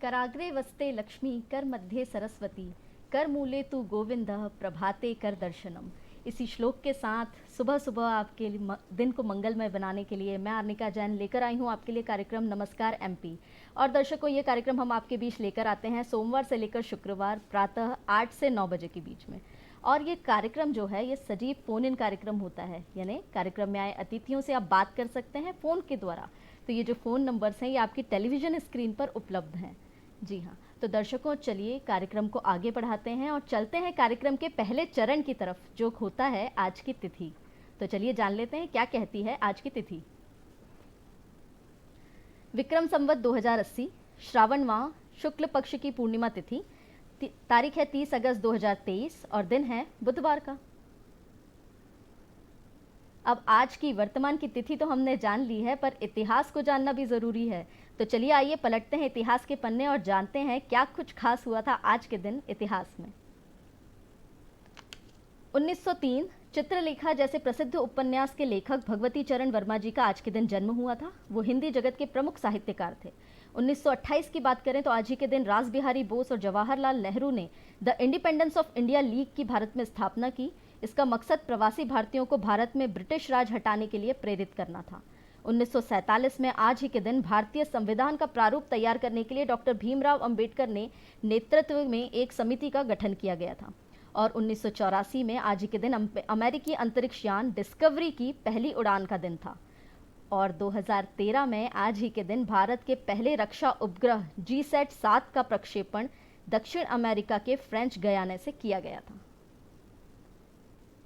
कराग्रे वस्ते लक्ष्मी कर मध्ये सरस्वती कर मूले तू गोविंद प्रभाते कर दर्शनम। इसी श्लोक के साथ सुबह सुबह आपके दिन को मंगलमय बनाने के लिए मैं अर्निका जैन लेकर आई हूँ आपके लिए कार्यक्रम नमस्कार एमपी। और दर्शकों, ये कार्यक्रम हम आपके बीच लेकर आते हैं सोमवार से लेकर शुक्रवार प्रातः 8 से 9 बजे के बीच में। और ये कार्यक्रम जो है ये सजीव फोन इन कार्यक्रम होता है, यानी कार्यक्रम में आए अतिथियों से आप बात कर सकते हैं फ़ोन के द्वारा। तो ये जो फ़ोन नंबर्स हैं ये आपकी टेलीविज़न स्क्रीन पर उपलब्ध हैं। जी हाँ, तो दर्शकों चलिए कार्यक्रम को आगे बढ़ाते हैं और चलते हैं कार्यक्रम के पहले चरण की तरफ, जो होता है आज की तिथि। तो चलिए जान लेते हैं क्या कहती है आज की तिथि। विक्रम संवत 2080 श्रावण माह शुक्ल पक्ष की पूर्णिमा तिथि, तारीख है 30 अगस्त 2023 और दिन है बुधवार का। अब आज की वर्तमान की तिथि तो हमने जान ली है, पर इतिहास को जानना भी ज़रूरी है। तो चलिए आइए पलटते हैं इतिहास के पन्ने और जानते हैं क्या कुछ खास हुआ था आज के दिन इतिहास में। 1903 चित्रलेखा जैसे प्रसिद्ध उपन्यास के लेखक भगवती चरण वर्मा जी का आज के दिन जन्म हुआ था। वो हिंदी जगत के प्रमुख साहित्यकार थे। 1928 की बात करें तो आज ही के दिन रास बिहारी बोस और जवाहरलाल नेहरू ने the independence of India league की भारत में स्थापना की। इसका मकसद प्रवासी भारतीयों को भारत में ब्रिटिश राज हटाने के लिए प्रेरित करना था। 1947 में आज ही के दिन भारतीय संविधान का प्रारूप तैयार करने के लिए डॉक्टर भीमराव अंबेडकर ने नेतृत्व में एक समिति का गठन किया गया था। और 1984 में आज ही के दिन अमेरिकी अंतरिक्ष यान डिस्कवरी की पहली उड़ान का दिन था। और 2013 में आज ही के दिन भारत के पहले रक्षा उपग्रह GSAT-7 का प्रक्षेपण दक्षिण अमेरिका के फ्रेंच गयाना से किया गया था।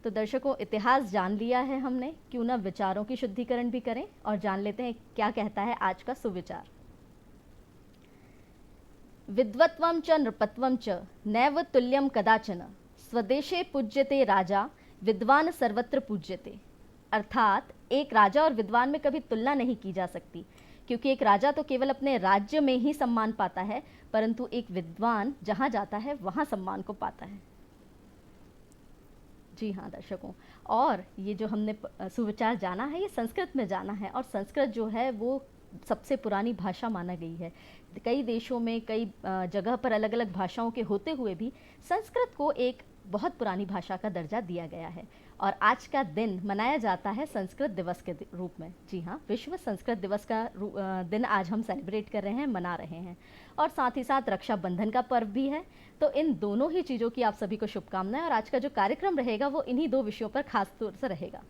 तो दर्शकों, इतिहास जान लिया है हमने, क्यों ना विचारों की शुद्धिकरण भी करें और जान लेते हैं क्या कहता है आज का सुविचार। विद्वत्वं च नृपत्वं च नैव तुल्यं कदाचन स्वदेशे पूज्यते राजा विद्वान सर्वत्र पूज्यते। अर्थात एक राजा और विद्वान में कभी तुलना नहीं की जा सकती, क्योंकि एक राजा तो केवल अपने राज्य में ही सम्मान पाता है, परंतु एक विद्वान जहाँ जाता है वहाँ सम्मान को पाता है। जी हाँ दर्शकों, और ये जो हमने सुविचार जाना है ये संस्कृत में जाना है, और संस्कृत जो है वो सबसे पुरानी भाषा माना गई है। कई देशों में कई जगह पर अलग अलग भाषाओं के होते हुए भी संस्कृत को एक बहुत पुरानी भाषा का दर्जा दिया गया है। और आज का दिन मनाया जाता है संस्कृत दिवस के रूप में। जी हाँ, विश्व संस्कृत दिवस का दिन आज हम सेलिब्रेट कर रहे हैं, मना रहे हैं। और साथ ही साथ रक्षाबंधन का पर्व भी है। तो इन दोनों ही चीज़ों की आप सभी को शुभकामनाएं। और आज का जो कार्यक्रम रहेगा वो इन्हीं दो विषयों पर खास तौर से रहेगा।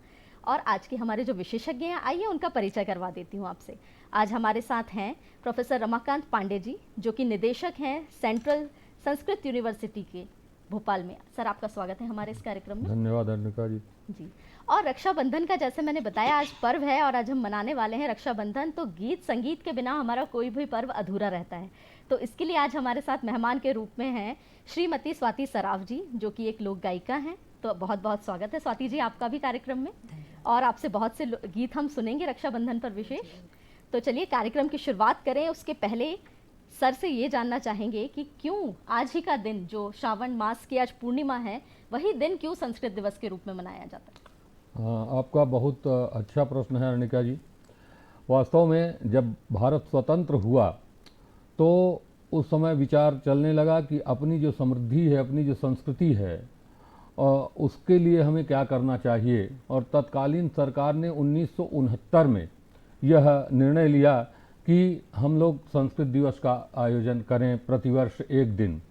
और आज के हमारे जो विशेषज्ञ हैं, आइए उनका परिचय करवा देती हूँ आपसे। आज हमारे साथ हैं प्रोफेसर रमाकांत पांडे जी, जो कि निदेशक हैं सेंट्रल संस्कृत यूनिवर्सिटी के भोपाल में। सर, आपका स्वागत है हमारे इस कार्यक्रम में। धन्यवाद अर्निका जी। जी, और रक्षाबंधन का जैसे मैंने बताया आज पर्व है और आज हम मनाने वाले हैं रक्षाबंधन। तो गीत संगीत के बिना हमारा कोई भी पर्व अधूरा रहता है। तो इसके लिए आज हमारे साथ मेहमान के रूप में हैं श्रीमती स्वाति सराफ जी, जो कि एक लोक गायिका हैं। तो बहुत बहुत स्वागत है स्वाति जी आपका भी कार्यक्रम में, और आपसे बहुत से गीत हम सुनेंगे रक्षाबंधन पर विशेष। तो चलिए कार्यक्रम की शुरुआत करें। उसके पहले सर से ये जानना चाहेंगे कि क्यों आज ही का दिन, जो श्रावण मास की आज पूर्णिमा है, वही दिन क्यों संस्कृत दिवस के रूप में मनाया जाता है? हाँ, आपका बहुत अच्छा प्रश्न है अर्निका जी। वास्तव में जब भारत स्वतंत्र हुआ तो उस समय विचार चलने लगा कि अपनी जो समृद्धि है, अपनी जो संस्कृति है, उसके लिए हमें क्या करना चाहिए। और तत्कालीन सरकार ने 1969 में यह निर्णय लिया कि हम लोग संस्कृत दिवस का आयोजन करें प्रतिवर्ष एक दिन।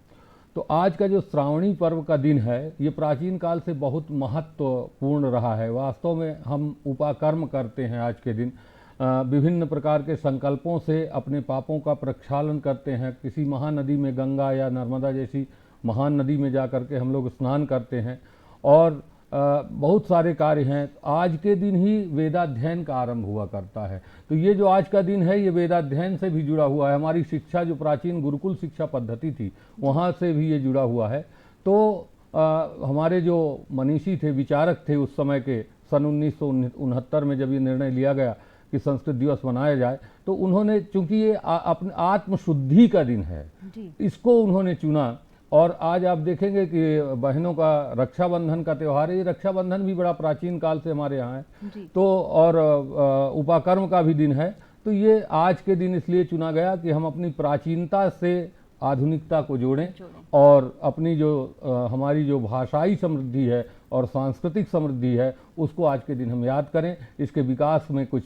तो आज का जो श्रावणी पर्व का दिन है ये प्राचीन काल से बहुत महत्वपूर्ण रहा है। वास्तव में हम उपाकर्म करते हैं आज के दिन, विभिन्न प्रकार के संकल्पों से अपने पापों का प्रक्षालन करते हैं। किसी महानदी में, गंगा या नर्मदा जैसी महान नदी में जा कर के हम लोग स्नान करते हैं, और बहुत सारे कार्य हैं। आज के दिन ही वेदाध्ययन का आरंभ हुआ करता है। तो ये जो आज का दिन है ये वेदाध्ययन से भी जुड़ा हुआ है। हमारी शिक्षा जो प्राचीन गुरुकुल शिक्षा पद्धति थी वहाँ से भी ये जुड़ा हुआ है। तो हमारे जो मनीषी थे, विचारक थे उस समय के, सन 1969 में जब ये निर्णय लिया गया कि संस्कृत दिवस मनाया जाए, तो उन्होंने, चूंकि ये अपने आत्मशुद्धि का दिन है, इसको उन्होंने चुना। और आज आप देखेंगे कि बहनों का रक्षाबंधन का त्यौहार है। ये रक्षाबंधन भी बड़ा प्राचीन काल से हमारे यहाँ है। तो और उपाकर्म का भी दिन है। तो ये आज के दिन इसलिए चुना गया कि हम अपनी प्राचीनता से आधुनिकता को जोड़ें और अपनी जो हमारी जो भाषाई समृद्धि है और सांस्कृतिक समृद्धि है उसको आज के दिन हम याद करें, इसके विकास में कुछ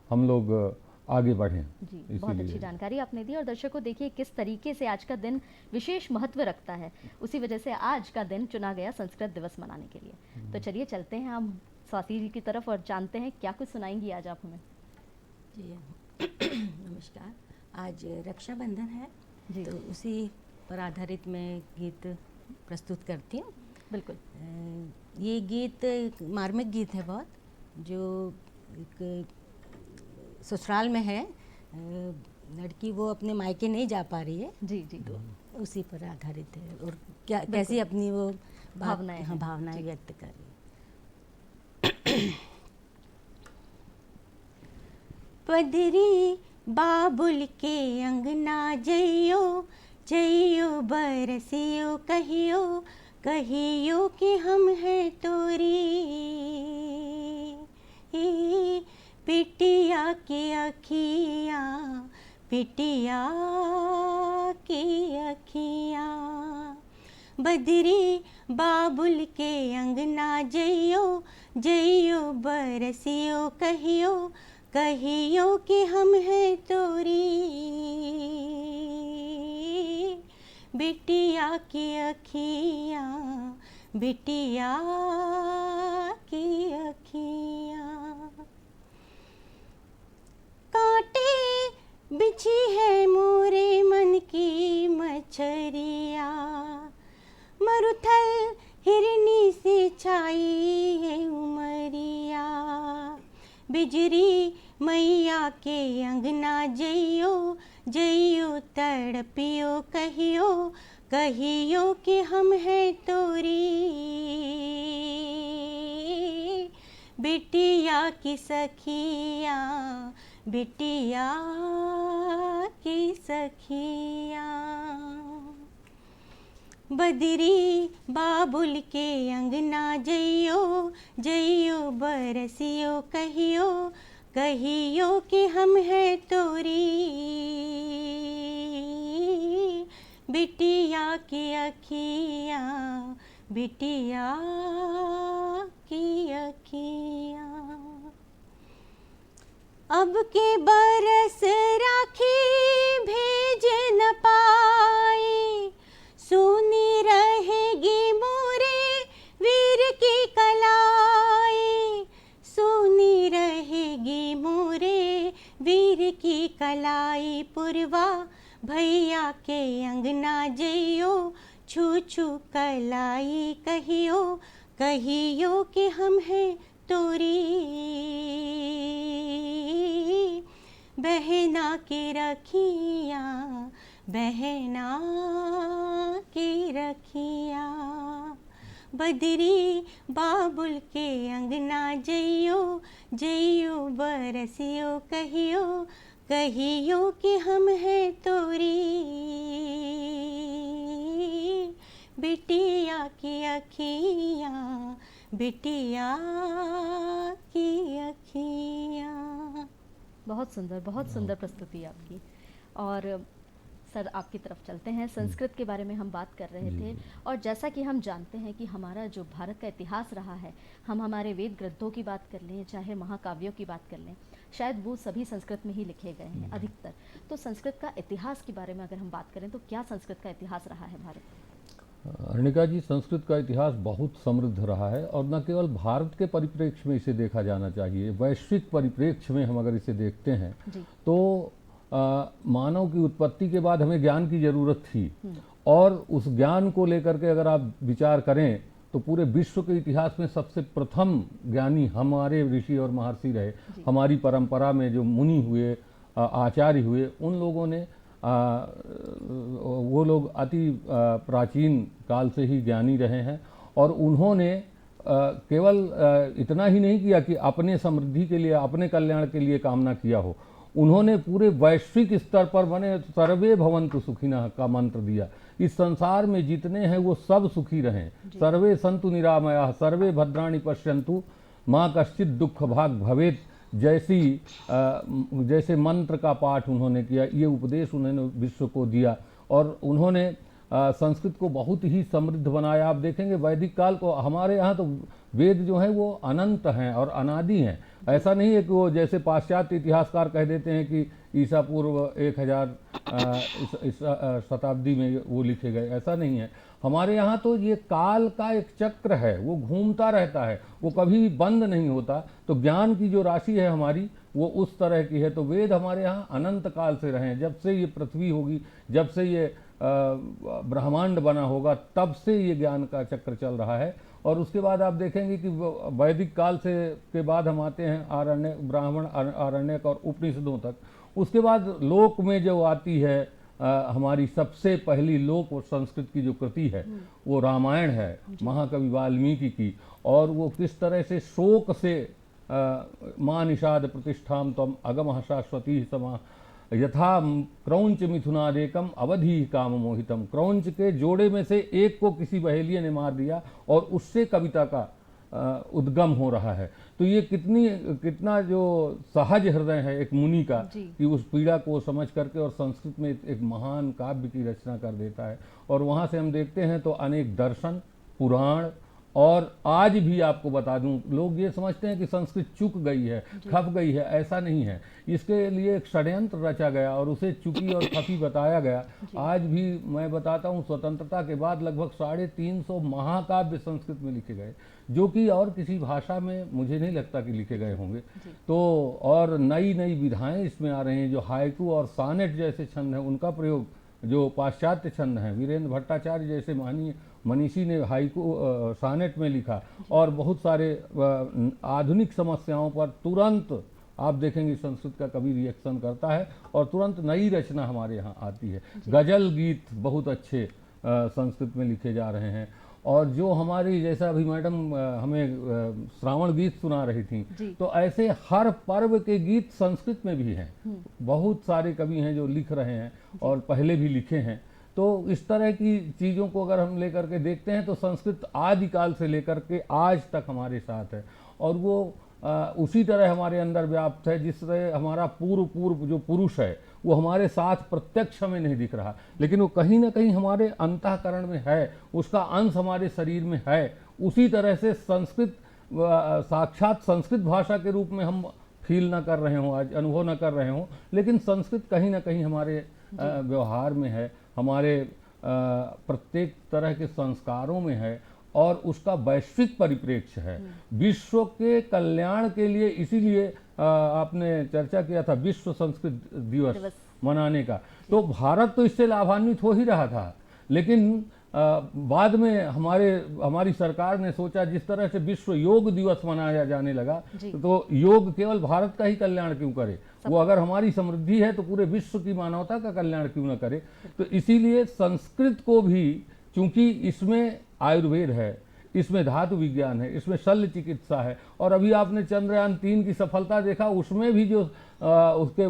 हम लोग आगे बढ़ें। जी, बहुत अच्छी जानकारी आपने दी। और दर्शकों देखिए किस तरीके से आज का दिन विशेष महत्व रखता है, उसी वजह से आज का दिन चुना गया संस्कृत दिवस मनाने के लिए। तो चलिए चलते हैं हम स्वाति जी की तरफ और जानते हैं क्या कुछ सुनाएंगी आज आप हमें। जी नमस्कार। आज रक्षाबंधन है जी तो उसी पर आधारित मैं गीत प्रस्तुत करती हूँ। बिल्कुल। ये गीत एक मार्मिक गीत है बहुत, जो एक ससुराल में है, लड़की वो अपने मायके नहीं जा पा रही है, जी जी तो उसी पर आधारित है और क्या कैसी अपनी वो भावनाएं हैं। भावनाएं व्यक्त कर रही है। पदरी बाबुल के अंगना जइयो जइयो बरसियो कहियो कहियो कि हम हैं तोरी, पिटिया की अखियाँ पिटिया की अखियाँ। बदरी बाबुल के अंगना जइयो जइयो बरसियो कहियो कहियो कि हम हैं तोरी, बिटिया की अखियाँ बिटिया की अखियाँ। कांटे बिछी है मोरे मन की मछरिया, मरुथल हिरनी से छाई है उमरिया। बिजरी मैया के अंगना जइयो जइयो तड़पियो कहियो कहियो कि हम हैं तोरी, बिटिया की सखिया बिटिया की सखिया। बदरी बाबुल के अंगना जइयो जइयो बरसियो कहियो कहियो कि हम हैं तोरी, बिटिया की अखियाँ बिटिया की अखियाँ। अब के बरस राखी भेज न पाए, सुनी रहेगी मोरे वीर की कलाई, सुनी रहेगी मोरे वीर की कलाई। पुरवा भैया के अंगना जइयो छू छू कलाई कहियो कहियो कि हम हैं तोरी, बहना की रखिया बहना की रखिया। बदरी बाबुल के अंगना जइयो जइयो बरसियो कहियो कहियो कि हम हैं तोरी, बिटिया की अखियाँ बिटिया की अखियाँ। बहुत सुंदर प्रस्तुति आपकी। और सर आपकी तरफ चलते हैं। संस्कृत के बारे में हम बात कर रहे थे और जैसा कि हम जानते हैं कि हमारा जो भारत का इतिहास रहा है, हम हमारे वेद ग्रंथों की बात कर लें चाहे महाकाव्यों की बात कर लें, शायद वो सभी संस्कृत में ही लिखे गए हैं अधिकतर। तो संस्कृत का इतिहास के बारे में अगर हम बात करें तो क्या संस्कृत का इतिहास रहा है भारत में? अर्णिका जी, संस्कृत का इतिहास बहुत समृद्ध रहा है और न केवल भारत के परिप्रेक्ष्य में इसे देखा जाना चाहिए, वैश्विक परिप्रेक्ष्य में हम अगर इसे देखते हैं तो मानव की उत्पत्ति के बाद हमें ज्ञान की जरूरत थी और उस ज्ञान को लेकर के अगर आप विचार करें तो पूरे विश्व के इतिहास में सबसे प्रथम ज्ञानी हमारे ऋषि और महर्षि रहे। हमारी परंपरा में जो मुनि हुए, आचार्य हुए, उन लोगों ने वो लोग अति प्राचीन काल से ही ज्ञानी रहे हैं और उन्होंने केवल इतना ही नहीं किया कि अपने समृद्धि के लिए, अपने कल्याण के लिए कामना किया हो, उन्होंने पूरे वैश्विक स्तर पर बने सर्वे भवन्तु सुखिनः का मंत्र दिया। इस संसार में जितने हैं वो सब सुखी रहें, सर्वे सन्तु निरामयाः सर्वे भद्राणि पश्यन्तु माँ कश्चित् दुःख भाग भवेत्। जैसी जैसे मंत्र का पाठ उन्होंने किया, ये उपदेश उन्होंने विश्व को दिया और उन्होंने संस्कृत को बहुत ही समृद्ध बनाया। आप देखेंगे वैदिक काल को, हमारे यहाँ तो वेद जो हैं वो अनंत हैं और अनादि हैं। ऐसा नहीं है कि वो जैसे पाश्चात्य इतिहासकार कह देते हैं कि ईसा पूर्व 1000 शताब्दी में वो लिखे गए, ऐसा नहीं है। हमारे यहाँ तो ये काल का एक चक्र है, वो घूमता रहता है, वो कभी बंद नहीं होता। तो ज्ञान की जो राशि है हमारी वो उस तरह की है। तो वेद हमारे यहाँ अनंत काल से रहे हैं। जब से ये पृथ्वी होगी, जब से ये ब्रह्मांड बना होगा, तब से ये ज्ञान का चक्र चल रहा है। और उसके बाद आप देखेंगे कि वैदिक काल से के बाद हम आते हैं आरण्य, ब्राह्मण, आरण्यक और उपनिषदों तक। उसके बाद लोक में जो आती है हमारी सबसे पहली लोक और संस्कृत की जो कृति है वो रामायण है, महाकवि वाल्मीकि की। और वो किस तरह से शोक से मां निषाद प्रतिष्ठाम तम अगम शाश्वती समा यथा क्रौंच मिथुनादेकम अवधि काम मोहितम। क्रौंच के जोड़े में से एक को किसी बहेलिये ने मार दिया और उससे कविता का उद्गम हो रहा है। तो ये कितना जो सहज हृदय है एक मुनि का कि उस पीड़ा को समझ करके और संस्कृत में एक महान काव्य की रचना कर देता है। और वहाँ से हम देखते हैं तो अनेक दर्शन, पुराण, और आज भी आपको बता दूं, लोग ये समझते हैं कि संस्कृत चुक गई है, खप गई है, ऐसा नहीं है। इसके लिए एक षड्यंत्र रचा गया और उसे चुकी और खपी बताया गया। आज भी मैं बताता हूं, स्वतंत्रता के बाद लगभग 350 महाकाव्य संस्कृत में लिखे गए, जो कि और किसी भाषा में मुझे नहीं लगता कि लिखे गए होंगे। तो और नई नई विधाएं इसमें आ रही हैं। जो हाइकू और सानेट जैसे छंद हैं उनका प्रयोग, जो पाश्चात्य छंद हैं, वीरेंद्र भट्टाचार्य जैसे मनीषी ने हाइकू सानेट में लिखा। और बहुत सारे आधुनिक समस्याओं पर तुरंत आप देखेंगे संस्कृत का कवि रिएक्शन करता है और तुरंत नई रचना हमारे यहाँ आती है। गजल गीत बहुत अच्छे संस्कृत में लिखे जा रहे हैं। और जो हमारी, जैसा अभी मैडम हमें श्रावण गीत सुना रही थी, तो ऐसे हर पर्व के गीत संस्कृत में भी हैं। बहुत सारे कवि हैं जो लिख रहे हैं और पहले भी लिखे हैं। तो इस तरह की चीज़ों को अगर हम लेकर के देखते हैं तो संस्कृत आदिकाल से लेकर के आज तक हमारे साथ है। और वो उसी तरह हमारे अंदर व्याप्त है जिस तरह हमारा पूर्व जो पुरुष है वो हमारे साथ प्रत्यक्ष हमें नहीं दिख रहा, लेकिन वो कहीं ना कहीं हमारे अंतःकरण में है, उसका अंश हमारे शरीर में है। उसी तरह से संस्कृत साक्षात संस्कृत भाषा के रूप में हम फील ना कर रहे हों, आज अनुभव ना कर रहे हों, लेकिन संस्कृत कहीं ना कहीं हमारे व्यवहार में है, हमारे प्रत्येक तरह के संस्कारों में है और उसका वैश्विक परिप्रेक्ष्य है। विश्व के कल्याण के लिए, इसीलिए आपने चर्चा किया था विश्व संस्कृत दिवस मनाने का। तो भारत तो इससे लाभान्वित हो ही रहा था, लेकिन बाद में हमारी सरकार ने सोचा जिस तरह से विश्व योग दिवस मनाया जाने लगा, तो योग केवल भारत का ही कल्याण क्यों करे, वो अगर हमारी समृद्धि है तो पूरे विश्व की मानवता का कल्याण क्यों न करे। तो इसीलिए संस्कृत को भी, चूंकि इसमें आयुर्वेद है, इसमें धातु विज्ञान है, इसमें शल्य चिकित्सा है, और अभी आपने चंद्रयान 3 की सफलता देखा, उसमें भी जो उसके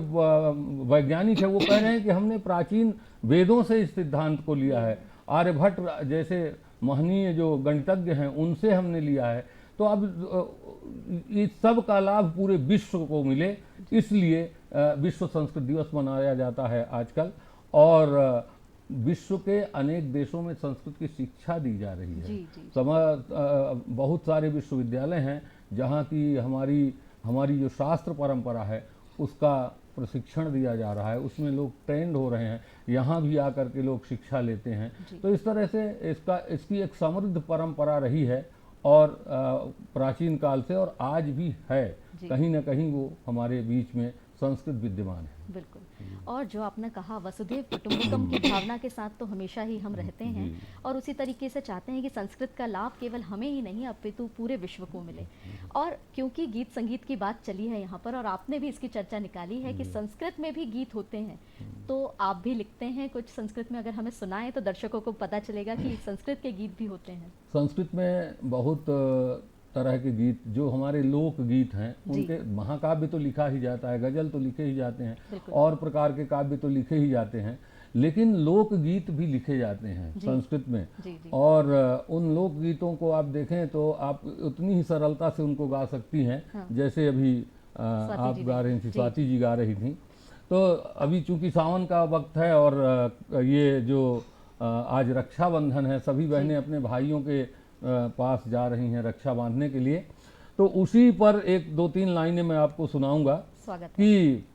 वैज्ञानिक है वो कह रहे हैं कि हमने प्राचीन वेदों से इस सिद्धांत को लिया है, आर्यभट्ट जैसे महनीय जो गणितज्ञ हैं उनसे हमने लिया है। तो अब इस सब का लाभ पूरे विश्व को मिले, इसलिए विश्व संस्कृत दिवस मनाया जाता है आजकल। और विश्व के अनेक देशों में संस्कृत की शिक्षा दी जा रही है। बहुत सारे विश्वविद्यालय हैं जहाँ की हमारी जो शास्त्र परंपरा है उसका प्रशिक्षण दिया जा रहा है, उसमें लोग ट्रेंड हो रहे हैं, यहाँ भी आकर के लोग शिक्षा लेते हैं। तो इस तरह से इसकी एक समृद्ध परंपरा रही है और प्राचीन काल से, और आज भी है, कहीं ना कहीं वो हमारे बीच में संस्कृत विद्यमान है। बिल्कुल। और जो आपने कहा वसुधैव कुटुंबकम की भावना के साथ तो हमेशा ही हम रहते हैं, और उसी तरीके से चाहते हैं कि संस्कृत का लाभ केवल हमें ही नहीं अपितु पूरे विश्व को मिले। और क्योंकि गीत संगीत की बात चली है यहाँ पर, और आपने भी इसकी चर्चा निकाली है कि संस्कृत में भी गीत होते हैं, तो आप भी लिखते हैं कुछ संस्कृत में, अगर हमें सुनाएं तो दर्शकों को पता चलेगा कि संस्कृत के गीत भी होते हैं। संस्कृत में बहुत तरह के गीत, जो हमारे लोक गीत हैं, उनके महाकाव्य तो लिखा ही जाता है, गजल तो लिखे ही जाते हैं, और प्रकार के काव्य तो लिखे ही जाते हैं, लेकिन लोक गीत भी लिखे जाते हैं संस्कृत में। और उन लोक गीतों को आप देखें तो आप उतनी ही सरलता से उनको गा सकती हैं। जैसे अभी आप जी गा ने। रही थी, जी। स्वाति जी गा रही थी। तो अभी चूंकि सावन का वक्त है और ये जो आज रक्षाबंधन है, सभी बहनें अपने भाइयों के पास जा रही हैं रक्षा बांधने के लिए, तो उसी पर एक दो तीन लाइनें मैं आपको सुनाऊंगा स्वागत है। कि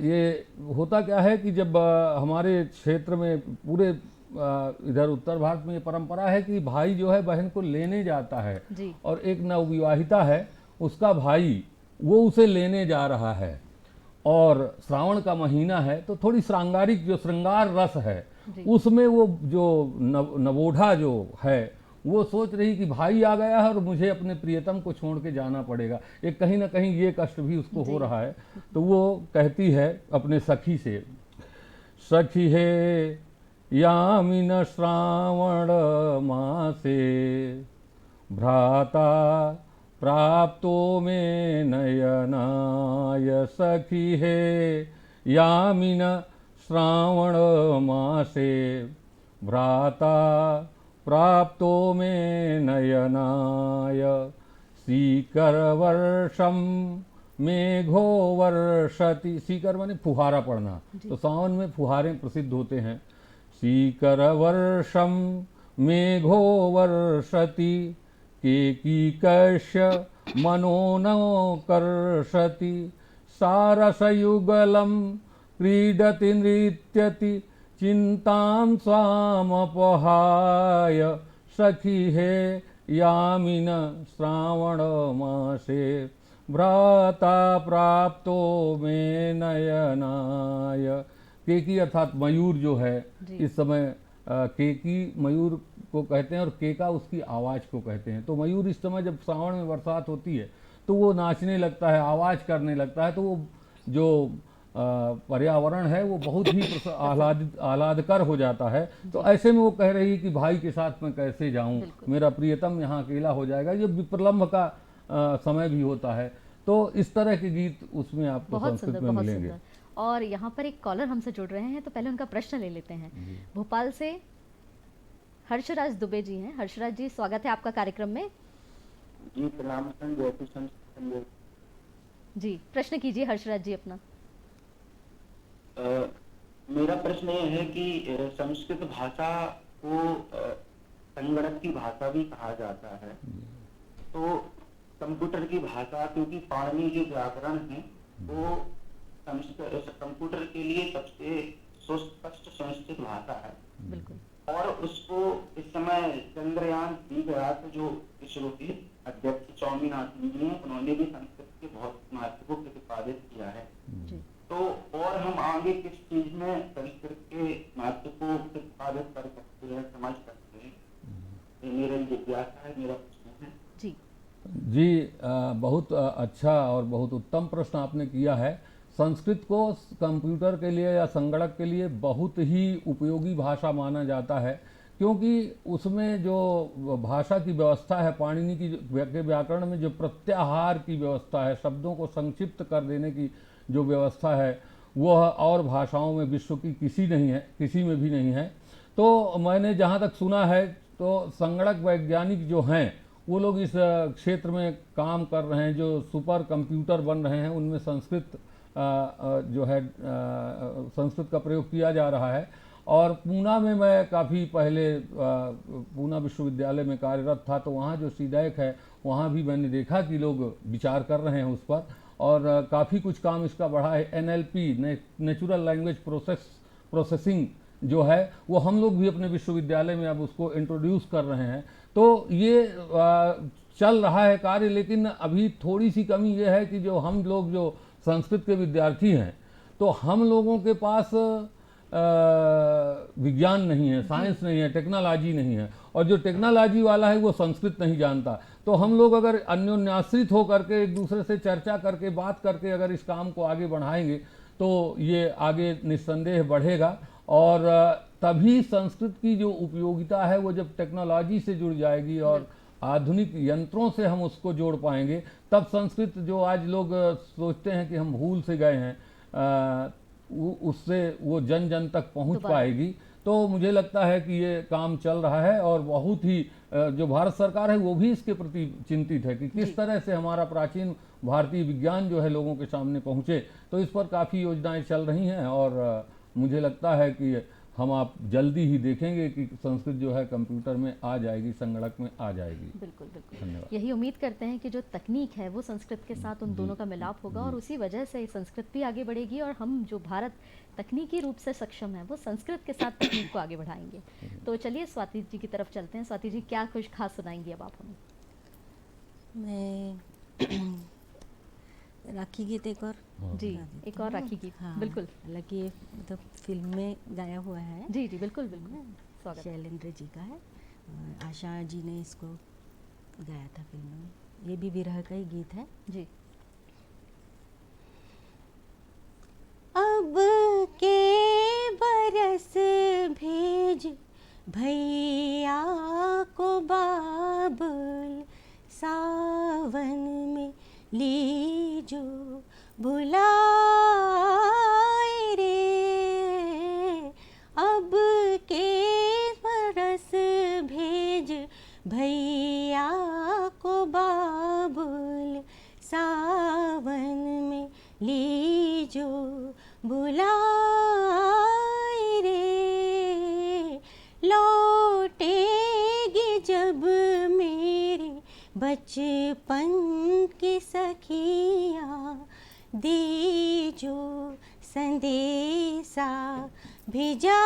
ये होता क्या है कि जब हमारे क्षेत्र में पूरे इधर उत्तर भारत में ये परंपरा है कि भाई जो है बहन को लेने जाता है, जी। और एक नवविवाहिता है, उसका भाई वो उसे लेने जा रहा है, और श्रावण का महीना है, तो थोड़ी श्रृंगारिक जो श्रृंगार रस है जी। उसमें वो जो नवोढ़ा जो है वो सोच रही कि भाई आ गया है और मुझे अपने प्रियतम को छोड़ के जाना पड़ेगा। एक कहीं ना कहीं ये कष्ट भी उसको हो रहा है। तो वो कहती है अपने सखी से, सखी है यामिन श्रावण मासे भ्राता प्राप्तो में नयनाय। सखी है यामिन श्रावण मासे भ्राता प्राप्तो में नयनाय। सीकर वर्षम मेघो वर्षति। सीकर माने फुहारा पड़ना, तो सावन में फुहारे प्रसिद्ध होते हैं। सीकर वर्षम मेघो वर्षति केकीकस्य मनो न कर्षति। सारसयुगलं क्रीडति नृत्यति चिंतां स्वामपहाय। सखी है यामिन श्रावण मासे भ्राता प्राप्तो में नयनाय। केकी अर्थात मयूर जो है, इस समय केकी मयूर को कहते हैं और केका उसकी आवाज़ को कहते हैं। तो मयूर इस समय जब श्रावण में बरसात होती है तो वो नाचने लगता है, आवाज़ करने लगता है, तो वो जो पर्यावरण है वो बहुत ही आह्लादकर हो जाता है। तो ऐसे में वो कह रही कि भाई के साथ मैं कैसे जाऊं, मेरा प्रियतम यहाँ अकेला हो जाएगा। ये विप्रलम्भ का समय भी होता है। तो इस तरह के गीत उसमें आपको संस्कृत में मिलेंगे। और यहाँ पर एक कॉलर हमसे जुड़ रहे हैं, तो पहले उनका प्रश्न ले लेते हैं। भोपाल से हर्षराज दुबे जी हैं। हर्षराज जी, स्वागत है आपका कार्यक्रम में। जी प्रणाम संजय जी, प्रश्न कीजिए हर्षराज जी अपना। मेरा प्रश्न ये है कि संस्कृत भाषा को संगणक की भाषा भी कहा जाता है, तो कंप्यूटर की भाषा, क्योंकि पाणिनि जो व्याकरण है वो कंप्यूटर के लिए सबसे सुस्पष्ट संस्कृत भाषा है। बिल्कुल। और उसको इस समय चंद्रयान 3 गया था, जो इसरो के अध्यक्ष स्वामीनाथन जी हैं, उन्होंने भी संस्कृत के बहुत महत्व को प्रतिपादित किया है। जी। तो और हम आगे किस चीज में संस्कृत के महत्व को प्रतिपादित कर सकते हैं, समझ सकते हैं, ये मेरा जिज्ञासा है, मेरा प्रश्न है। जी जी, बहुत अच्छा और बहुत उत्तम प्रश्न आपने किया है। संस्कृत को कंप्यूटर के लिए या संगणक के लिए बहुत ही उपयोगी भाषा माना जाता है, क्योंकि उसमें जो भाषा की व्यवस्था है, पाणिनि की के व्याकरण में जो प्रत्याहार की व्यवस्था है, शब्दों को संक्षिप्त कर देने की जो व्यवस्था है, वह और भाषाओं में विश्व की किसी में भी नहीं है। तो मैंने जहाँ तक सुना है तो संगणक वैज्ञानिक जो हैं वो लोग इस क्षेत्र में काम कर रहे हैं, जो सुपर कंप्यूटर बन रहे हैं उनमें संस्कृत जो है संस्कृत का प्रयोग किया जा रहा है। और पूना में मैं काफ़ी पहले पूना विश्वविद्यालय में कार्यरत था, तो वहाँ जो सीडैक है वहाँ भी मैंने देखा कि लोग विचार कर रहे हैं उस पर, और काफ़ी कुछ काम इसका बढ़ा है। NLP नेचुरल लैंग्वेज प्रोसेसिंग जो है वो हम लोग भी अपने विश्वविद्यालय में अब उसको इंट्रोड्यूस कर रहे हैं। तो ये चल रहा है कार्य, लेकिन अभी थोड़ी सी कमी ये है कि जो हम लोग जो संस्कृत के विद्यार्थी हैं, तो हम लोगों के पास विज्ञान नहीं है, साइंस नहीं है, टेक्नोलॉजी नहीं है, और जो टेक्नोलॉजी वाला है वो संस्कृत नहीं जानता। तो हम लोग अगर अन्योन्याश्रित होकर के एक दूसरे से चर्चा करके, बात करके अगर इस काम को आगे बढ़ाएंगे तो ये आगे निस्संदेह बढ़ेगा। और तभी संस्कृत की जो उपयोगिता है वो जब टेक्नोलॉजी से जुड़ जाएगी और आधुनिक यंत्रों से हम उसको जोड़ पाएंगे, तब संस्कृत जो आज लोग सोचते हैं कि हम भूल से गए हैं, उससे वो जन जन तक पहुंच पाएगी। तो मुझे लगता है कि ये काम चल रहा है और बहुत ही जो भारत सरकार है वो भी इसके प्रति चिंतित है कि किस तरह से हमारा प्राचीन भारतीय विज्ञान जो है लोगों के सामने पहुंचे। तो इस पर काफ़ी योजनाएं चल रही हैं और मुझे लगता है कि हम आप जल्दी ही देखेंगे कि संस्कृत जो है कंप्यूटर में आ जाएगी, संगणक में आ जाएगी। बिल्कुल बिल्कुल, धन्यवाद। यही उम्मीद करते हैं कि जो तकनीक है वो संस्कृत के साथ उन दोनों का मिलाप होगा और उसी वजह से संस्कृत भी आगे बढ़ेगी और हम जो भारत तकनीकी रूप से सक्षम है वो संस्कृत के साथ तकनीक को आगे बढ़ाएंगे। तो चलिए स्वाति जी की तरफ चलते हैं। स्वाति जी क्या कुछ खास सुनाएंगी अब आप हमें? मैं राखी गीत एक और जी, गा देती एक और हूँ। राखी गीत। हाँ, बिल्कुल। हालांकि ये मतलब फिल्म में गाया हुआ है, जी जी बिल्कुल बिल्कुल, स्वागत है। शैलेंद्र जी का है और आशा जी ने इसको गाया था फिल्म में। ये भी विरह का ही गीत है। जी। अब के बरस भेज भैया को बाबुल, सावन में लीजो बुलाए रे। अब के बरस भेज भैया को बाबुल, सावन में लीजो बुलाए रे। लौटेगी जब मेरे बचपन की सखियाँ, दीजो संदेशा भिजाए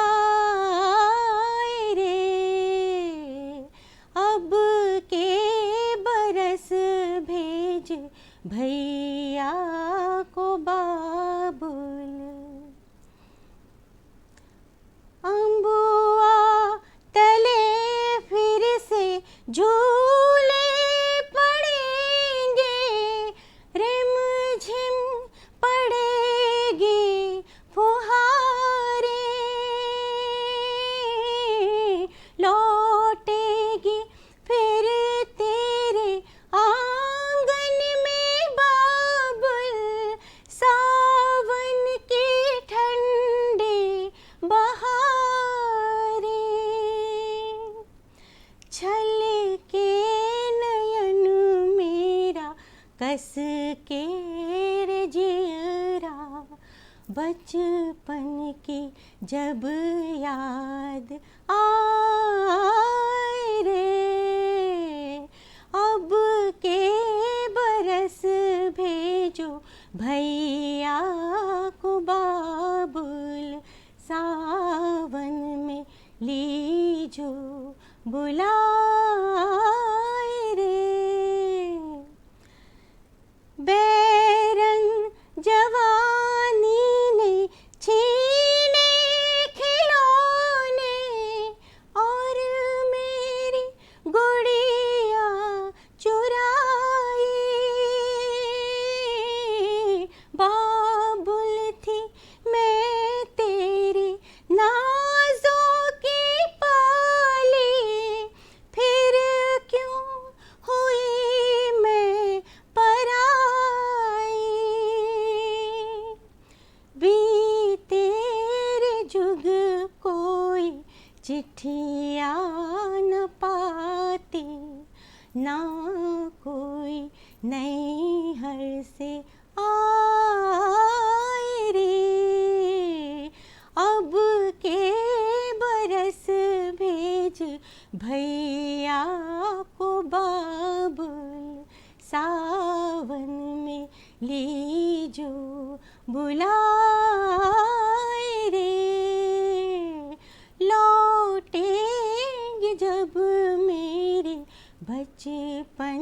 रे। अब के बरस भेज भैया को बाबुल। अम्बुआ तले फिर से झूले पड़ेंगे, रिमझिम पड़ेगी फुहारे। लौटेगी फिर तेरे आंगन में बाबुल, सावन की ठंडी बहारे। छल के नयन मेरा कस के रे जियरा, बचपन की जब याद आए रे। अब के बरस भेजो भैया को बाबुल, सावन में लीजो बुलाए रे। बैरंग जवानी ने छीने खिलौने, और मेरी गुड़िया चुराई। बाबुल थी मैं तेरी नाजों की पाली, फिर क्यों हुई मैं पराई। बीते रे जुग कोई चिट्ठियाँ न पाती, ना कोई नैहर से आए रे। अब के बरस भेज भैया को बाबुल, सावन में लीजो बुलाए रे। लौटेंगे जब मेरे बचपन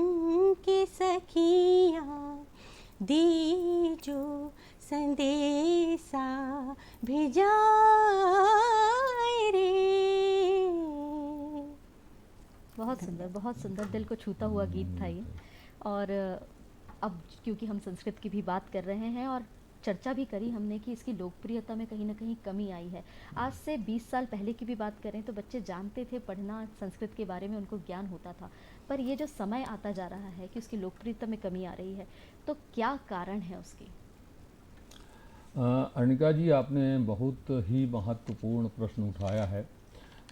की सखियाँ, दीजो संदेशा भिजाए रे। बहुत सुंदर दिल को छूता हुआ गीत था ये। और अब क्योंकि हम संस्कृत की भी बात कर रहे हैं और चर्चा भी करी हमने कि इसकी लोकप्रियता में कहीं ना कहीं कमी आई है। आज से 20 साल पहले की भी बात करें तो बच्चे जानते थे पढ़ना, संस्कृत के बारे में उनको ज्ञान होता था, पर ये जो समय आता जा रहा है कि उसकी लोकप्रियता में कमी आ रही है, तो क्या कारण है उसकी? अनिका जी, आपने बहुत ही महत्वपूर्ण प्रश्न उठाया है।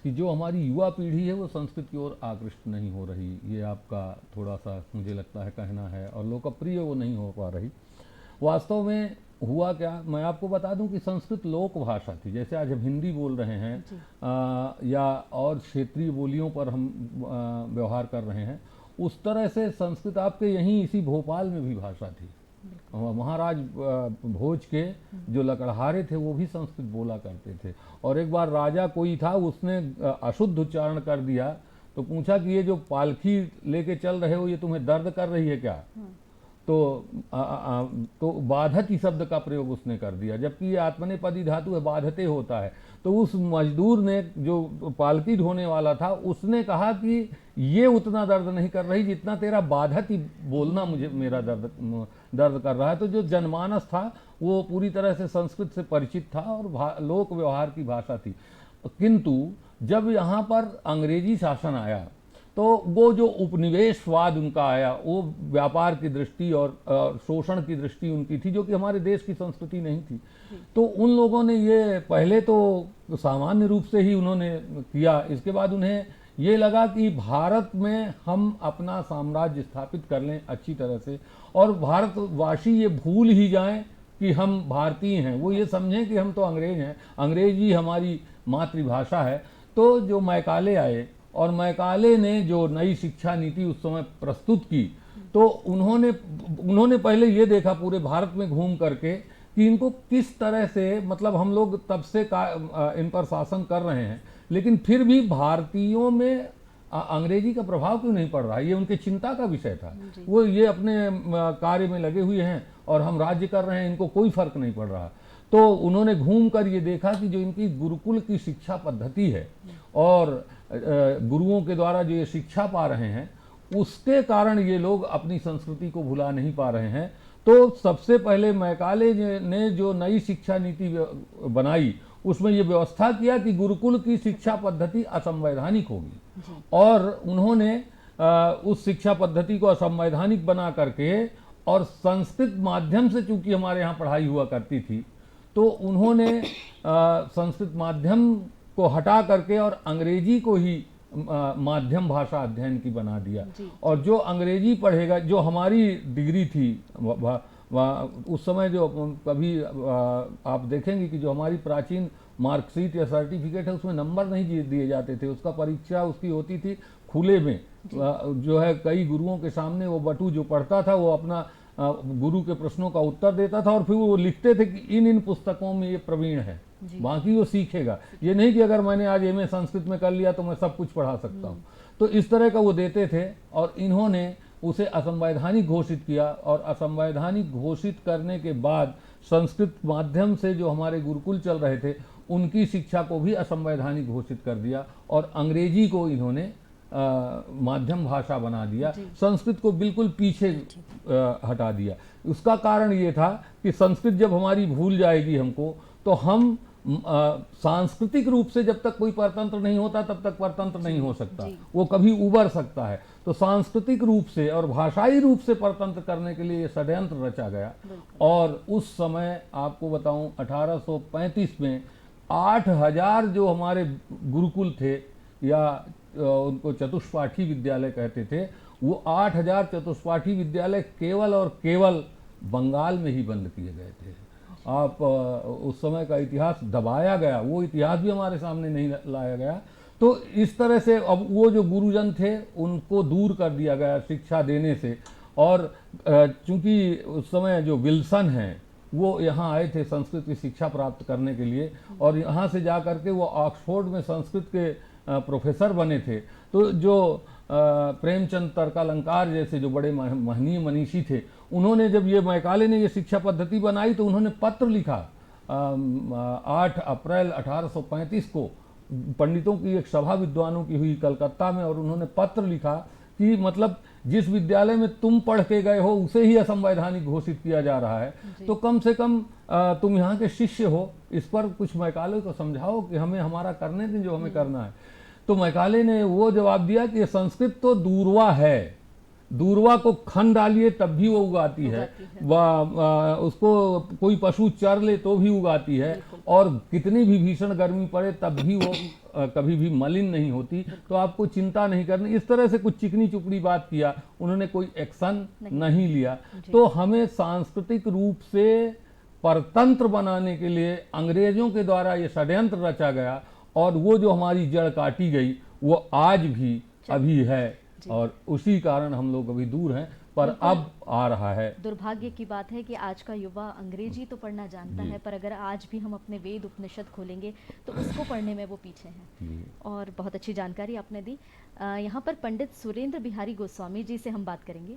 कि जो हमारी युवा पीढ़ी है वो संस्कृत की ओर आकृष्ट नहीं हो रही, ये आपका थोड़ा सा मुझे लगता है कहना है, और लोकप्रिय वो नहीं हो पा रही। वास्तव में हुआ क्या, मैं आपको बता दूं कि संस्कृत लोक भाषा थी। जैसे आज हम हिंदी बोल रहे हैं या और क्षेत्रीय बोलियों पर हम व्यवहार कर रहे हैं, उस तरह से संस्कृत आपके यहीं इसी भोपाल में भी भाषा थी। महाराज भोज के जो लकड़हारे थे वो भी संस्कृत बोला करते थे। और एक बार राजा कोई था, उसने अशुद्ध उच्चारण कर दिया, तो पूछा कि ये जो पालकी लेके चल रहे हो ये तुम्हें दर्द कर रही है क्या? तो बाधती शब्द का प्रयोग उसने कर दिया, जबकि ये आत्मनेपदी धातु है, बाधते होता है। तो उस मजदूर ने, जो पालकी ढोने वाला था, उसने कहा कि ये उतना दर्द नहीं कर रही जितना तेरा बाधती बोलना मुझे मेरा दर्द कर रहा है। तो जो जनमानस था वो पूरी तरह से संस्कृत से परिचित था और लोक व्यवहार की भाषा थी। किंतु जब यहाँ पर अंग्रेजी शासन आया तो वो जो उपनिवेशवाद उनका आया, वो व्यापार की दृष्टि और शोषण की दृष्टि उनकी थी, जो कि हमारे देश की संस्कृति नहीं थी। तो उन लोगों ने ये पहले तो सामान्य रूप से ही उन्होंने किया, इसके बाद उन्हें ये लगा कि भारत में हम अपना साम्राज्य स्थापित कर लें अच्छी तरह से, और भारतवासी ये भूल ही जाएं कि हम भारतीय हैं, वो ये समझें कि हम तो अंग्रेज हैं, अंग्रेजी हमारी मातृभाषा है। तो जो मैकाले आए और मैकाले ने जो नई शिक्षा नीति उस समय प्रस्तुत की, तो उन्होंने पहले ये देखा पूरे भारत में घूम करके कि इनको किस तरह से, मतलब हम लोग तब से इन पर शासन कर रहे हैं, लेकिन फिर भी भारतीयों में अंग्रेजी का प्रभाव क्यों नहीं पड़ रहा है, ये उनके चिंता का विषय था। वो ये अपने कार्य में लगे हुए हैं और हम राज्य कर रहे हैं, इनको कोई फर्क नहीं पड़ रहा। तो उन्होंने घूम कर ये देखा कि जो इनकी गुरुकुल की शिक्षा पद्धति है और गुरुओं के द्वारा जो ये शिक्षा पा रहे हैं, उसके कारण ये लोग अपनी संस्कृति को भुला नहीं पा रहे हैं। तो सबसे पहले मैकाले ने जो नई शिक्षा नीति बनाई, उसमें ये व्यवस्था किया कि गुरुकुल की शिक्षा पद्धति असंवैधानिक होगी, और उन्होंने उस शिक्षा पद्धति को असंवैधानिक बना करके, और संस्कृत माध्यम से चूंकि हमारे यहाँ पढ़ाई हुआ करती थी, तो उन्होंने संस्कृत माध्यम को हटा करके और अंग्रेजी को ही माध्यम भाषा अध्ययन की बना दिया। और जो अंग्रेजी पढ़ेगा, जो हमारी डिग्री थी उस समय, जो कभी आप देखेंगे कि जो हमारी प्राचीन मार्कशीट या सर्टिफिकेट है उसमें नंबर नहीं दिए जाते थे, उसका परीक्षा उसकी होती थी खुले में, जो है कई गुरुओं के सामने वो बटू जो पढ़ता था वो अपना गुरु के प्रश्नों का उत्तर देता था, और फिर वो लिखते थे कि इन पुस्तकों में ये प्रवीण है, बाकी वो सीखेगा। ये नहीं कि अगर मैंने आज एमए संस्कृत में कर लिया तो मैं सब कुछ पढ़ा सकता हूँ। तो इस तरह का वो देते थे, और इन्होंने उसे असंवैधानिक घोषित किया, और असंवैधानिक घोषित करने के बाद संस्कृत माध्यम से जो हमारे गुरुकुल चल रहे थे उनकी शिक्षा को भी असंवैधानिक घोषित कर दिया, और अंग्रेजी को इन्होंने माध्यम भाषा बना दिया, संस्कृत को बिल्कुल पीछे हटा दिया। उसका कारण ये था कि संस्कृत जब हमारी भूल जाएगी हमको, तो हम सांस्कृतिक रूप से जब तक कोई परतंत्र नहीं होता तब तक परतंत्र नहीं हो सकता, वो कभी उबर सकता है। तो सांस्कृतिक रूप से और भाषाई रूप से परतंत्र करने के लिए ये षड्यंत्र रचा गया। और उस समय आपको बताऊं 1835 में 8000 जो हमारे गुरुकुल थे, या उनको चतुष्पाठी विद्यालय कहते थे, वो 8000 चतुष्पाठी विद्यालय केवल और केवल बंगाल में ही बंद किए गए थे। आप उस समय का इतिहास दबाया गया, वो इतिहास भी हमारे सामने नहीं लाया गया। तो इस तरह से अब वो जो गुरुजन थे उनको दूर कर दिया गया शिक्षा देने से। और चूंकि उस समय जो विल्सन हैं वो यहाँ आए थे संस्कृत की शिक्षा प्राप्त करने के लिए, और यहाँ से जा करके वो ऑक्सफोर्ड में संस्कृत के प्रोफेसर बने थे। तो जो प्रेमचंद तर्कालंकार जैसे जो बड़े महनीय मनीषी थे, उन्होंने जब ये मैकाले ने ये शिक्षा पद्धति बनाई तो उन्होंने पत्र लिखा 8 अप्रैल 1835 को, पंडितों की एक सभा विद्वानों की हुई कलकत्ता में, और उन्होंने पत्र लिखा कि मतलब जिस विद्यालय में तुम पढ़ के गए हो उसे ही असंवैधानिक घोषित किया जा रहा है, तो कम से कम तुम यहाँ के शिष्य हो, इस पर कुछ मैकाले को समझाओ कि हमें हमारा करने दें जो हमें करना है। तो मैकाले ने वो जवाब दिया कि संस्कृत तो दूरवा है, दूर्वा को खन डालिए तब भी वो उगाती है, उसको कोई पशु चर ले तो भी उगाती है, और कितनी भी भीषण गर्मी पड़े तब भी वो कभी भी मलिन नहीं होती। तो आपको चिंता नहीं करनी। इस तरह से कुछ चिकनी चुपड़ी बात किया, उन्होंने कोई एक्शन नहीं लिया। तो हमें सांस्कृतिक रूप से परतंत्र बनाने के लिए अंग्रेजों के द्वारा ये षड्यंत्र रचा गया, और वो जो हमारी जड़ काटी गई वो आज भी अभी है, और उसी कारण हम लोग अभी दूर हैं, पर अब आ रहा है। दुर्भाग्य की बात है कि आज का युवा अंग्रेजी तो पढ़ना जानता है, पर अगर आज भी हम अपने वेद उपनिषद खोलेंगे तो उसको पढ़ने में वो पीछे हैं। और बहुत अच्छी जानकारी आपने दी। यहाँ पर पंडित सुरेंद्र बिहारी गोस्वामी जी से हम बात करेंगे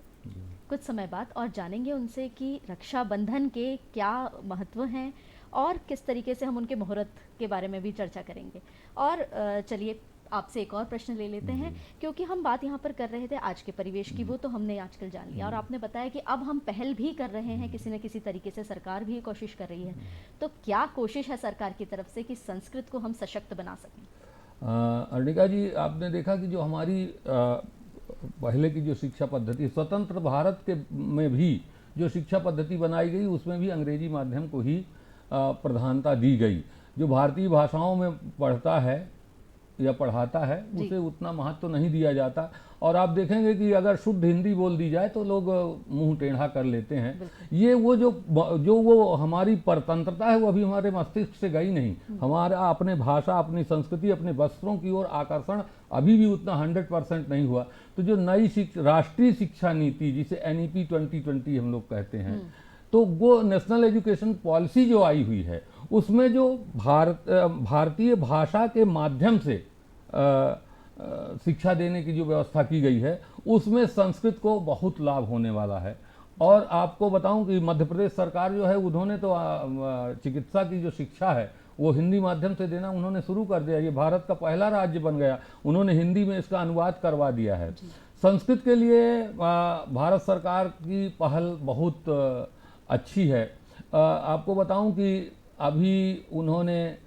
कुछ समय बाद, और जानेंगे उनसे कि रक्षाबंधन के क्या महत्व हैं और किस तरीके से हम उनके मुहूर्त के बारे में भी चर्चा करेंगे। और चलिए आपसे एक और प्रश्न ले लेते हैं, क्योंकि हम बात यहाँ पर कर रहे थे आज के परिवेश की, वो तो हमने आजकल जान लिया, और आपने बताया कि अब हम पहल भी कर रहे हैं, किसी न किसी तरीके से सरकार भी कोशिश कर रही है। तो क्या कोशिश है सरकार की तरफ से कि संस्कृत को हम सशक्त बना सकें? अर्णिका जी, आपने देखा कि जो हमारी पहले की जो शिक्षा पद्धति, स्वतंत्र भारत के में भी जो शिक्षा पद्धति बनाई गई उसमें भी अंग्रेजी माध्यम को ही प्रधानता दी गई। जो भारतीय भाषाओं में पढ़ता है या पढ़ाता है उसे उतना महत्व नहीं दिया जाता, और आप देखेंगे कि अगर शुद्ध हिंदी बोल दी जाए तो लोग मुंह टेढ़ा कर लेते हैं। ये वो जो वो हमारी परतंत्रता है वो अभी हमारे मस्तिष्क से गई नहीं। हमारा अपने भाषा, अपनी संस्कृति, अपने वस्त्रों की ओर आकर्षण अभी भी उतना 100% नहीं हुआ। तो जो नई राष्ट्रीय शिक्षा नीति, जिसे NEP 2020 हम लोग कहते हैं, तो वो नेशनल एजुकेशन पॉलिसी जो आई हुई है उसमें जो भारतीय भाषा के माध्यम से शिक्षा देने की जो व्यवस्था की गई है उसमें संस्कृत को बहुत लाभ होने वाला है। और आपको बताऊं कि मध्य प्रदेश सरकार जो है उन्होंने तो चिकित्सा की जो शिक्षा है वो हिंदी माध्यम से देना उन्होंने शुरू कर दिया। ये भारत का पहला राज्य बन गया, उन्होंने हिंदी में इसका अनुवाद करवा दिया है। संस्कृत के लिए भारत सरकार की पहल बहुत अच्छी है। आपको बताऊं कि अभी उन्होंने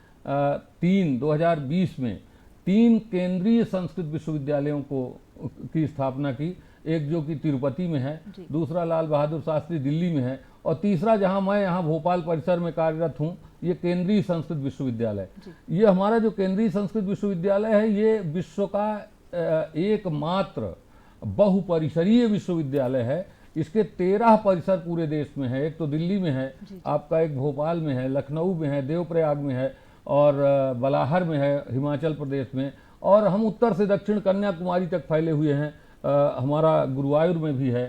2020 में 3 केंद्रीय संस्कृत विश्वविद्यालयों की स्थापना की। एक जो कि तिरुपति में है, दूसरा लाल बहादुर शास्त्री दिल्ली में है, और तीसरा जहां मैं यहाँ भोपाल परिसर में कार्यरत हूँ, ये केंद्रीय संस्कृत विश्वविद्यालय। ये हमारा जो केंद्रीय संस्कृत विश्वविद्यालय है ये विश्व का एकमात्र बहुपरिसरीय विश्वविद्यालय है। इसके 13 परिसर पूरे देश में है। एक तो दिल्ली में है, आपका एक भोपाल में है, लखनऊ में है, देवप्रयाग में है, और बलाहर में है हिमाचल प्रदेश में, और हम उत्तर से दक्षिण कन्याकुमारी तक फैले हुए हैं। हमारा गुरुवायूर में भी है।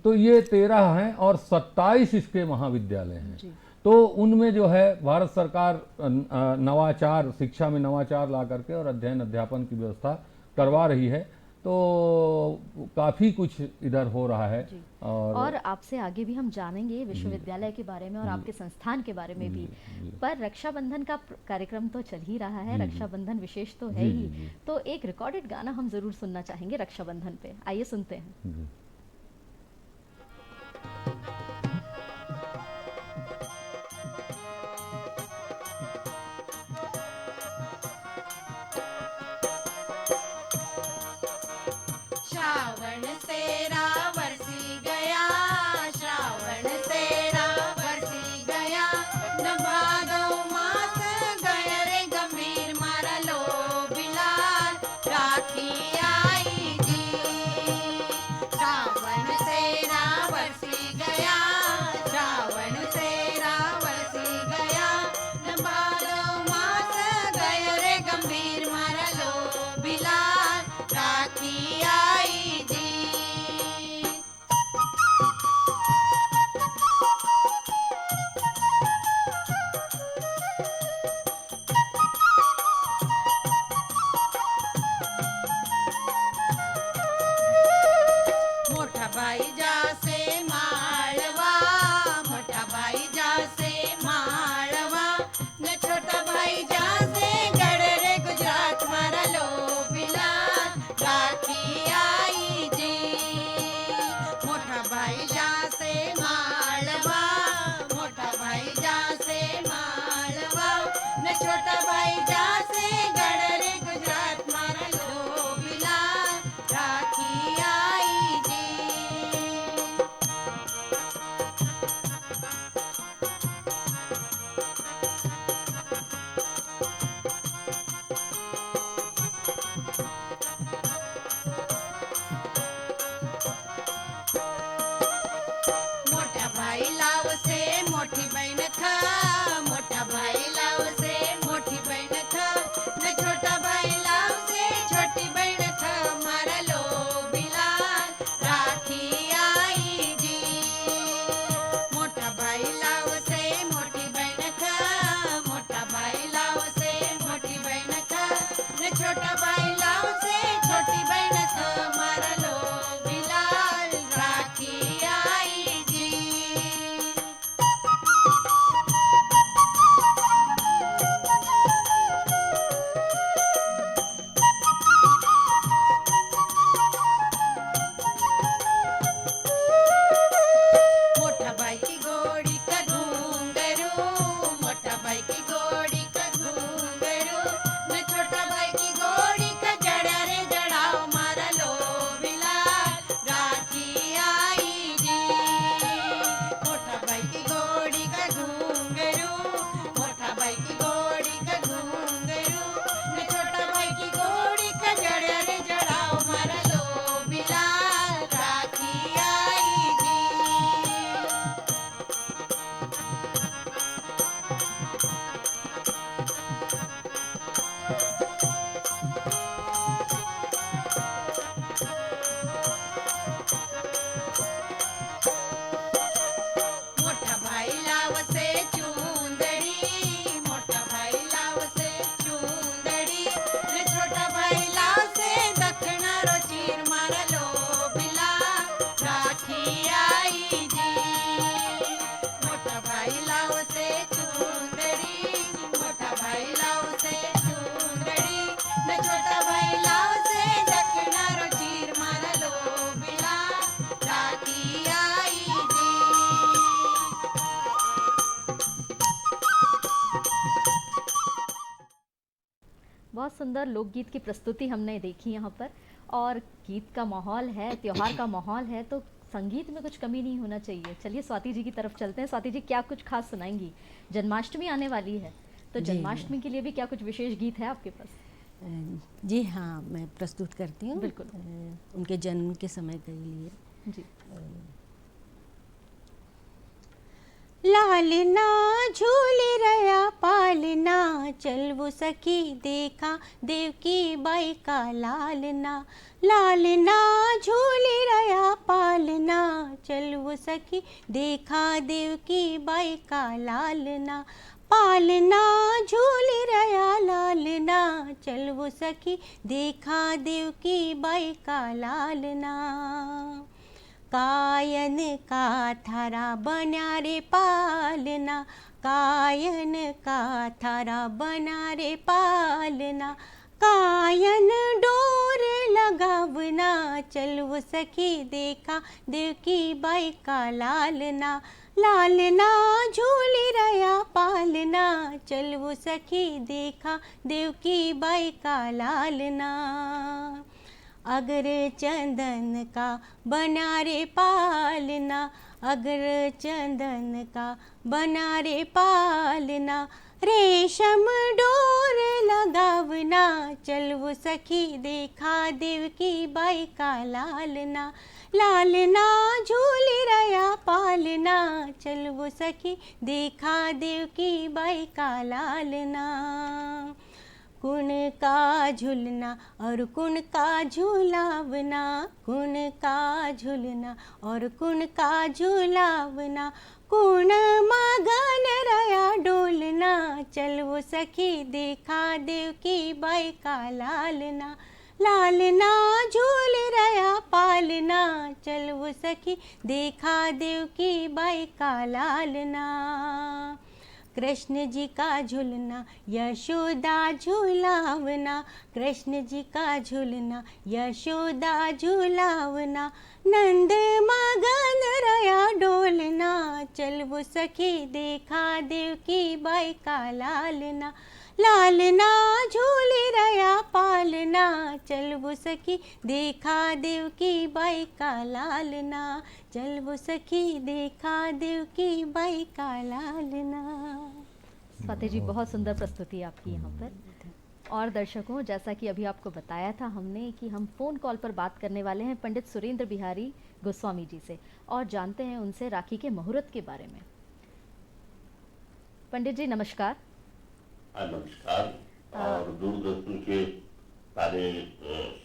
तो ये 13 हैं और 27 इसके महाविद्यालय हैं। तो उनमें जो है भारत सरकार नवाचार, शिक्षा में नवाचार ला करके और अध्ययन अध्यापन की व्यवस्था करवा रही है। तो काफ़ी कुछ इधर हो रहा है। और आपसे आगे भी हम जानेंगे विश्वविद्यालय के बारे में और आपके संस्थान के बारे में भी। पर रक्षाबंधन का कार्यक्रम तो चल ही रहा है, रक्षाबंधन विशेष तो है ही। तो एक रिकॉर्डेड गाना हम जरूर सुनना चाहेंगे रक्षाबंधन पे, आइए सुनते हैं। श्रावण सेरा बरसी गया, श्रावण सेरा बरसी गया, न भादौ मास गया रे गंभीर मारा लो बिलाल, राखी आई जी। सुंदर लोकगीत की प्रस्तुति हमने देखी यहाँ पर, और गीत का माहौल है, त्योहार का माहौल है, तो संगीत में कुछ कमी नहीं होना चाहिए। चलिए स्वाति जी की तरफ चलते हैं। स्वाति जी, क्या कुछ खास सुनाएंगी? जन्माष्टमी आने वाली है, तो जी। जन्माष्टमी के लिए भी क्या कुछ विशेष गीत है आपके पास? जी हाँ, मैं प्रस्तुत करती हूँ। बिल्कुल। उनके जन्म के समय के लिए। जी। लालना झूली रया पालना, चल वो सखी देखा देवकी बाई का लालना। लालना झूली रया पालना, चल वो सखी देखा देवकी बाई का लालना। पालना झूली रया लालना, चल वो सखी देखा देवकी बाई का लालना। कायन का थारा बना रे पालना, कायन का थारा बना रे पालना। कायन डोर लगावना, चल वो सखी देखा देवकी बाई का लालना। लालना झूली रया पालना, चल वो सखी देखा देवकी बाई का लालना। अगर चंदन का बना रे पालना, अगर चंदन का बना रे पालना। रेशम डोर लगावना, चल वो सखी देखा देवकी बाई का लालना। लालना झूली रया पालना, चल वो सखी देखा देवकी बाई का लालना। कुन का झूलना और कुन का झूलावना, कुन का झूलना और कुन का झूलावना। कुन मगन रया डोलना, चल वो सखी देखा देवकी बाई का लालना। लालना झूल रया पालना, चल वो सखी देखा देवकी बाई का लालना। कृष्ण जी का झूलना यशोदा झूलावना, कृष्ण जी का झूलना यशोदा झूलावना। नंद मगन रया डोलना, चल वो सखी देखा देवकी बाई का लालना। लालना झूली रया पालना, चल वो सखी देखा देवकी बाई का लालना। चल वो सखी देखा देवकी बाई का लालना। स्वाति जी, बहुत सुंदर प्रस्तुति आपकी यहाँ पर। और दर्शकों, जैसा कि अभी आपको बताया था हमने कि हम फ़ोन कॉल पर बात करने वाले हैं पंडित सुरेंद्र बिहारी गोस्वामी जी से, और जानते हैं उनसे राखी के मुहूर्त के बारे में। पंडित जी नमस्कार। नमस्कार, और दूरदर्शन के सारे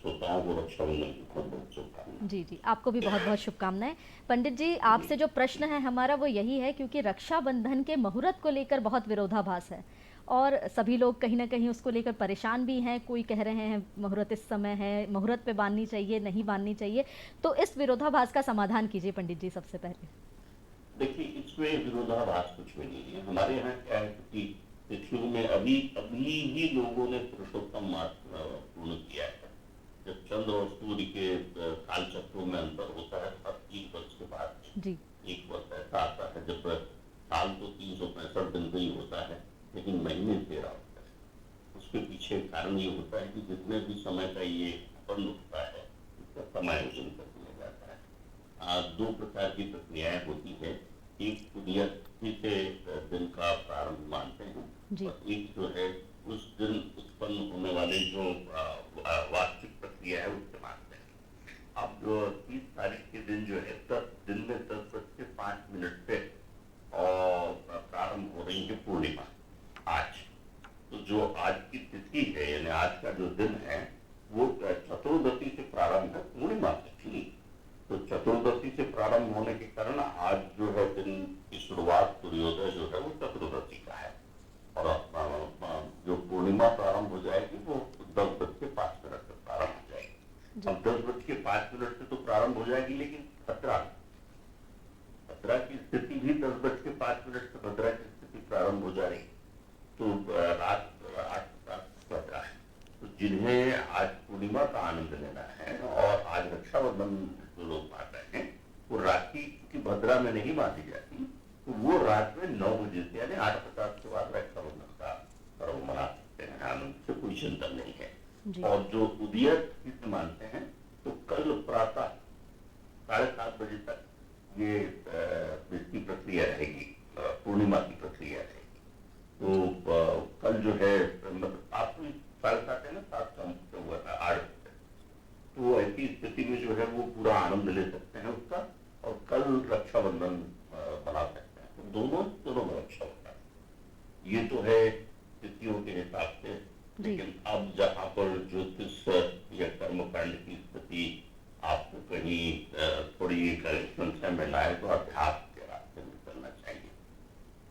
श्रोताओं को रक्षाबंधन की बहुत बहुत शुभकामनाएं। जी जी, आपको भी बहुत बहुत शुभकामनाएं। पंडित जी, आपसे जो प्रश्न है हमारा वो यही है, क्योंकि रक्षाबंधन के मुहूर्त को लेकर बहुत विरोधाभास है और सभी लोग कहीं ना कहीं उसको लेकर परेशान भी हैं। कोई कह रहे हैं मुहूर्त इस समय है, मुहूर्त पे बांधनी चाहिए, नहीं बांधनी चाहिए, तो इस विरोधाभास का समाधान कीजिए पंडित जी सबसे पहले। देखिए, इसमें विरोधाभास कुछ भी नहीं है। हमारे यहाँ क्या है कि शुरू में अभी ही लोगों ने पुरुषोत्तम मास पूर्ण किया है। जब चंद्र और सूर्य के काल चक्रों में अंतर होता है तब 1 वर्ष के बाद जी। 1 वर्ष ऐसा आता है जब साल तो 365 दिन का ही होता है, लेकिन महीने 13 होता है। उसके पीछे कारण ये होता है कि जितने भी समय का ये उत्पन्न होता है उसका समायोजन कर दिया जाता है। 2 प्रकार की प्रक्रियाएं होती है। एक पुण्यतिथि से दिन का प्रारंभ मानते हैं, और एक जो है उस दिन उत्पन्न होने वाले जो वास्तविक प्रक्रिया है उससे मानते हैं। अब जो 30 तारीख के दिन जो है दिन में 10:05 पे प्रारंभ हो रही है पूर्णिमा आज। तो जो आज की तिथि है, यानी आज का जो दिन है वो चतुर्दशी से प्रारंभ है, पूर्णिमा से ठीक। तो चतुर्दशी से प्रारंभ होने के कारण आज जो है दिन की शुरुआत, सूर्योदय जो है वो चतुर्दशी का है, और जो पूर्णिमा प्रारंभ हो जाएगी वो 10:05 से प्रारंभ हो जाएगी। अब 10:05 से तो प्रारंभ हो जाएगी, लेकिन भद्रा की स्थिति भी 10:05 से भद्रा की स्थिति प्रारंभ हो जा रही, तो रात 8 बज रहा है। तो जिन्हें आज पूर्णिमा का आनंद लेना है और आज रक्षाबंधन जो लोग मान रहे हैं, वो राखी की भद्रा में नहीं बांधी जाती, तो वो रात में 9 बजे से यानी 8:50 के बाद रक्षाबंधन का पर्व मना सकते हैं। आनंद से कोई चिंता नहीं है। जी। और जो उदयत से मानते हैं तो कल प्रातः 7:30 बजे तक ये इसकी प्रक्रिया रहेगी, पूर्णिमा की प्रक्रिया रहेगी। तो कल जो है मतलब आप 7:30 है ना, 7 का मुझसे हुआ था 8 बजे, तो ऐसी स्थिति में जो है वो पूरा आनंद ले सकते हैं उसका, और कल रक्षाबंधन बना सकते हैं। तो दोनों में अच्छा होता है। ये तो है तिथियों के हिसाब से, लेकिन अब जहाँ पर ज्योतिष या कर्मकांड की स्थिति आपको कहीं थोड़ी संशय में लाए तो अध्यात्म के रास्ते में चलना चाहिए।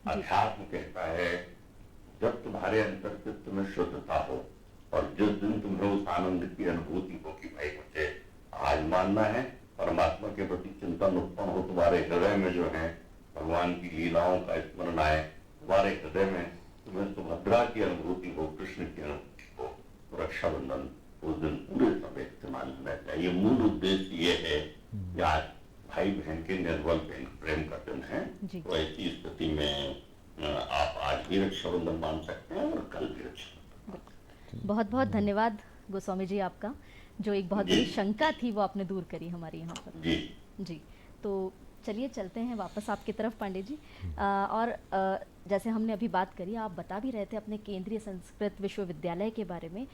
अध्यात्म कहता है जब तुम्हारे अंतर्चित्त में शुद्धता हो और जिस दिन तुम्हें उस आनंद की अनुभूति हो कि भाई मुझे आज मानना है, परमात्मा के प्रति चिंतन उत्पन्न हो, तुम्हारे हृदय में जो है भगवान की लीलाओं का स्मरण आए, तुम्हारे हृदय में तुम्हें सुभद्रा की अनुभूति हो, कृष्ण की अनुभूति हो, तो रक्षाबंधन उस दिन पूरे समय इस्तेमाल होना चाहिए। मूल उद्देश्य ये है कि आज भाई बहन के निर्बल प्रेम का दिन है, तो ऐसी स्थिति में आप आज भी रक्षाबंधन मान सकते हैं और कल भी रक्षाबंधन। बहुत बहुत धन्यवाद गोस्वामी जी आपका, जो एक बहुत बड़ी शंका थी वो आपने दूर करी हमारी यहाँ पर। जी, तो चलिए चलते हैं वापस आपकी तरफ पांडे जी। और जैसे हमने अभी बात करी, आप बता भी रहे थे अपने केंद्रीय संस्कृत विश्वविद्यालय के बारे में,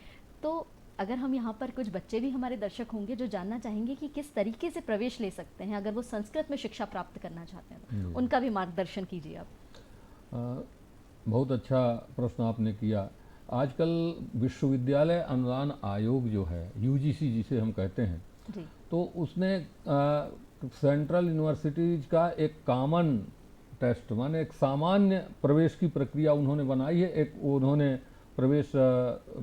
तो अगर हम यहाँ पर कुछ बच्चे भी हमारे दर्शक होंगे जो जानना चाहेंगे कि किस तरीके से प्रवेश ले सकते हैं अगर वो संस्कृत में शिक्षा प्राप्त करना चाहते हैं, तो उनका भी मार्गदर्शन कीजिए आप। बहुत अच्छा प्रश्न आपने किया। आजकल विश्वविद्यालय अनुदान आयोग जो है, यूजीसी जिसे हम कहते हैं, तो उसने सेंट्रल यूनिवर्सिटीज का एक कॉमन टेस्ट, माने एक सामान्य प्रवेश की प्रक्रिया उन्होंने बनाई है। एक उन्होंने प्रवेश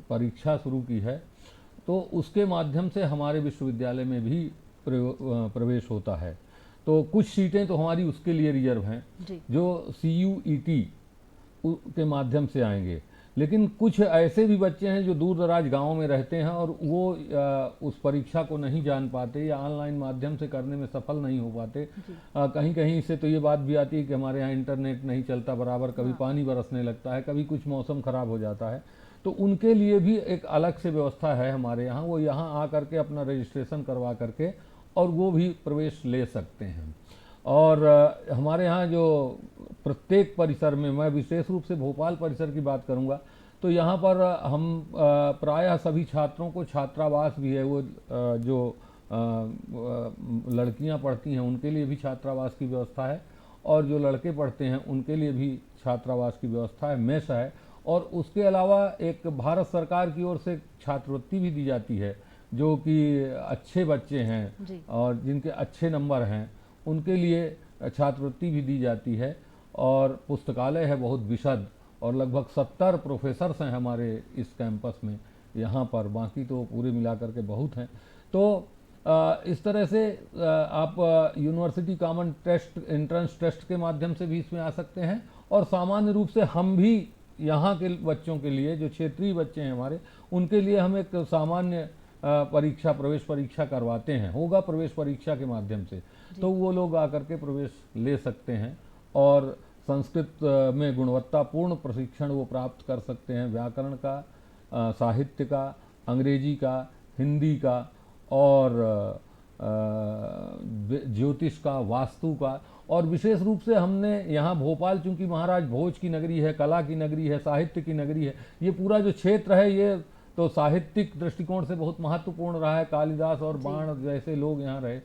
परीक्षा शुरू की है, तो उसके माध्यम से हमारे विश्वविद्यालय में भी प्रवेश होता है। तो कुछ सीटें तो हमारी उसके लिए रिजर्व हैं जो CUET के माध्यम से आएंगे, लेकिन कुछ ऐसे भी बच्चे हैं जो दूर दराज गाँव में रहते हैं और वो उस परीक्षा को नहीं जान पाते या ऑनलाइन माध्यम से करने में सफल नहीं हो पाते। कहीं कहीं से तो ये बात भी आती है कि हमारे यहाँ इंटरनेट नहीं चलता बराबर, कभी पानी बरसने लगता है, कभी कुछ मौसम खराब हो जाता है, तो उनके लिए भी एक अलग से व्यवस्था है हमारे यहाँ। वो यहाँ आ करके अपना रजिस्ट्रेशन करवा करके और वो भी प्रवेश ले सकते हैं। और हमारे यहाँ जो प्रत्येक परिसर में, मैं विशेष रूप से भोपाल परिसर की बात करूँगा, तो यहाँ पर हम प्रायः सभी छात्रों को छात्रावास भी है। वो जो लड़कियाँ पढ़ती हैं उनके लिए भी छात्रावास की व्यवस्था है, और जो लड़के पढ़ते हैं उनके लिए भी छात्रावास की व्यवस्था है, मेस है। और उसके अलावा एक भारत सरकार की ओर से छात्रवृत्ति भी दी जाती है, जो कि अच्छे बच्चे हैं और जिनके अच्छे नंबर हैं उनके लिए छात्रवृत्ति भी दी जाती है। और पुस्तकालय है बहुत विशद, और लगभग 70 प्रोफेसर्स हैं हमारे इस कैंपस में यहाँ पर, बाकी तो पूरे मिलाकर के बहुत हैं। तो इस तरह से आप university common test, entrance test के माध्यम से भी इसमें आ सकते हैं, और सामान्य रूप से हम भी यहाँ के बच्चों के लिए, जो क्षेत्रीय बच्चे हैं हमारे, उनके लिए हम एक सामान्य परीक्षा, प्रवेश परीक्षा करवाते हैं, होगा प्रवेश परीक्षा के माध्यम से, तो वो लोग आकर के प्रवेश ले सकते हैं और संस्कृत में गुणवत्तापूर्ण प्रशिक्षण वो प्राप्त कर सकते हैं। व्याकरण का, साहित्य का, अंग्रेजी का, हिंदी का, और ज्योतिष का, वास्तु का। और विशेष रूप से हमने यहाँ भोपाल, चूँकि महाराज भोज की नगरी है, कला की नगरी है, साहित्य की नगरी है, ये पूरा जो क्षेत्र है ये तो साहित्यिक दृष्टिकोण से बहुत महत्वपूर्ण रहा है। कालिदास और बाण जैसे लोग यहाँ रहे,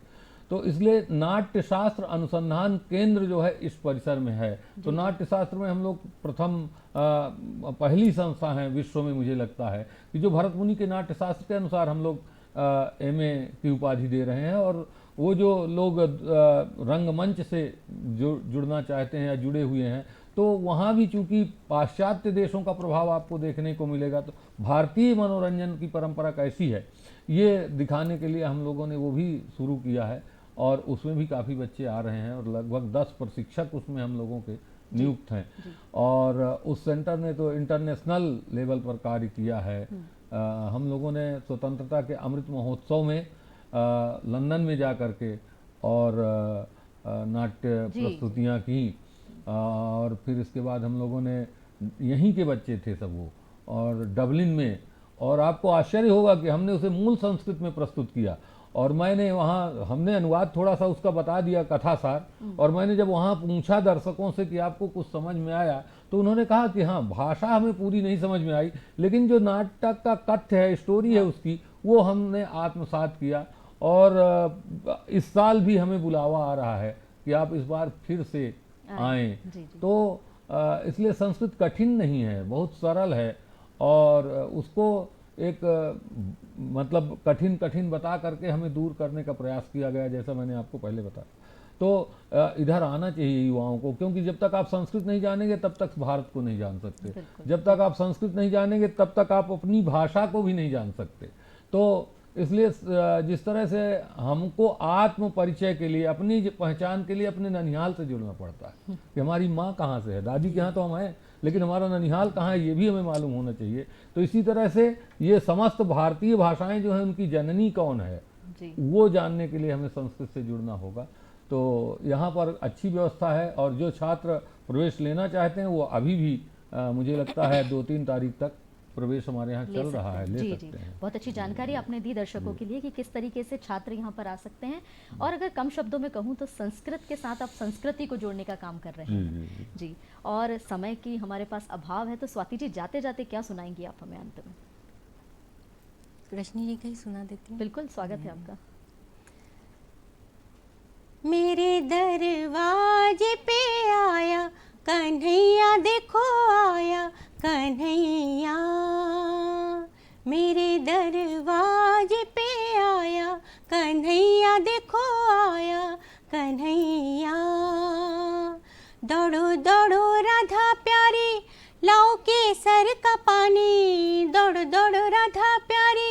तो इसलिए नाट्य शास्त्र अनुसंधान केंद्र जो है इस परिसर में है। तो नाट्य शास्त्र में हम लोग प्रथम पहली संस्था है विश्व में, मुझे लगता है, कि जो भरत मुनि के नाट्य शास्त्र के अनुसार हम लोग MA की उपाधि दे रहे हैं। और वो जो लोग रंगमंच से जुड़ना चाहते हैं या जुड़े हुए हैं, तो वहाँ भी चूंकि पाश्चात्य देशों का प्रभाव आपको देखने को मिलेगा, तो भारतीय मनोरंजन की परंपरा कैसी है ये दिखाने के लिए हम लोगों ने वो भी शुरू किया है, और उसमें भी काफ़ी बच्चे आ रहे हैं, और लगभग 10 प्रशिक्षक उसमें हम लोगों के नियुक्त हैं। और उस सेंटर ने तो इंटरनेशनल लेवल पर कार्य किया है। हम लोगों ने स्वतंत्रता के अमृत महोत्सव में लंदन में जा कर के और नाट्य प्रस्तुतियाँ की, और फिर इसके बाद हम लोगों ने, यहीं के बच्चे थे सब वो, और डबलिन में और आपको आश्चर्य होगा कि हमने उसे मूल संस्कृत में प्रस्तुत किया, और मैंने वहाँ हमने अनुवाद थोड़ा सा उसका बता दिया, कथा सार। और मैंने जब वहाँ पूछा दर्शकों से कि आपको कुछ समझ में आया, तो उन्होंने कहा कि हाँ, भाषा हमें पूरी नहीं समझ में आई, लेकिन जो नाटक का कथ्य है, स्टोरी है उसकी, वो हमने आत्मसात किया। और इस साल भी हमें बुलावा आ रहा है कि आप इस बार फिर से आएँ। जी, जी। तो इसलिए संस्कृत कठिन नहीं है, बहुत सरल है, और उसको एक मतलब कठिन कठिन बता करके हमें दूर करने का प्रयास किया गया, जैसा मैंने आपको पहले बताया। तो इधर आना चाहिए युवाओं को, क्योंकि जब तक आप संस्कृत नहीं जानेंगे तब तक भारत को नहीं जान सकते, जब तक आप संस्कृत नहीं जानेंगे तब तक आप अपनी भाषा को भी नहीं जान सकते। तो इसलिए जिस तरह से हमको आत्म परिचय के लिए, अपनी पहचान के लिए अपने ननिहाल से जुड़ना पड़ता है कि हमारी माँ कहाँ से है, दादी के यहाँ तो हम हैं, लेकिन हमारा ननिहाल कहाँ है ये भी हमें मालूम होना चाहिए। तो इसी तरह से ये समस्त भारतीय भाषाएं जो हैं उनकी जननी कौन है, जी। वो जानने के लिए हमें संस्कृत से जुड़ना होगा। तो यहाँ पर अच्छी व्यवस्था है, और जो छात्र प्रवेश लेना चाहते हैं वो अभी भी मुझे लगता है 2-3 तारीख तक प्रवेश हमारे यहाँ चल रहा है, ले जी, सकते जी। हैं। बहुत अच्छी जानकारी आपने दी दर्शकों के लिए कि किस तरीके से छात्र यहाँ पर आ सकते हैं। और अगर कम शब्दों में कहूँ तो संस्कृत के साथ आप संस्कृति को जोड़ने का काम कर रहे हैं। जी, जी। जी। और समय की हमारे पास अभाव है, तो स्वाति जी जाते जाते क्या सुनाएंगी आप हमें अंत में? कृष्ण जी का ही सुना देती हूँ। बिल्कुल, स्वागत है आपका। मेरे दरवाजे पे आया कन्हैया, देखो आया कन्हैया। मेरे दरवाजे पे आया कन्हैया, देखो आया कन्हैया। दौड़ो दौड़ो राधा प्यारी, लाओ केसर का पानी। दौड़ो दौड़ो राधा प्यारी,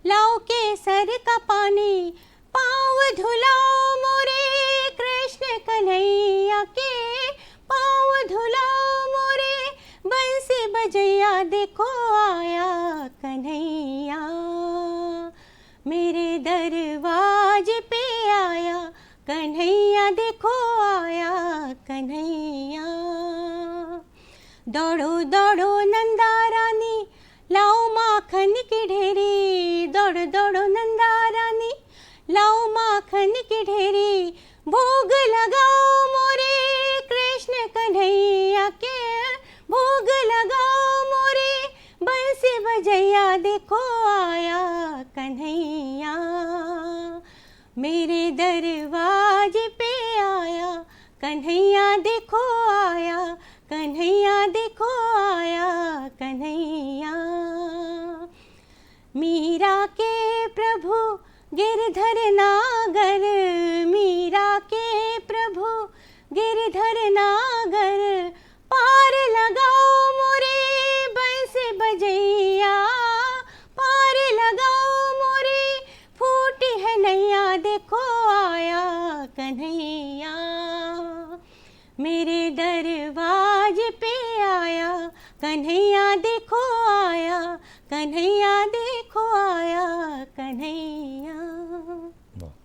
लाओ केसर का पानी। पाँव धुलाओ मोरे कृष्ण कन्हैया के, पाँव धुलाओ मोरे बंसी बजैया, देखो आया कन्हैया। मेरे दरवाजे पे आया कन्हैया, देखो आया कन्हैया। दौड़ो दौड़ो नंदा रानी, लाओ माखन की ढेरी। दौड़ो दौड़ो नंदा रानी, लाओ माखन की ढेरी। भोग लगाओ मोरे कृष्ण कन्हैया के, भोग लगाओ मोरे बंसी बजैया, देखो आया कन्हैया। मेरे दरवाजे पे आया कन्हैया, देखो आया कन्हैया, देखो आया कन्हैया। मीरा के प्रभु गिरधर नागर, मीरा के प्रभु गिरधर नागर। पार लगाओ मोरे बंसी बजैया, पार लगाओ मोरे फूटी है नैया, देखो आया कन्हैया। मेरे दरवाजे पे आया कन्हैया, देखो आया कन्हैया, देखो आया कन्हैया।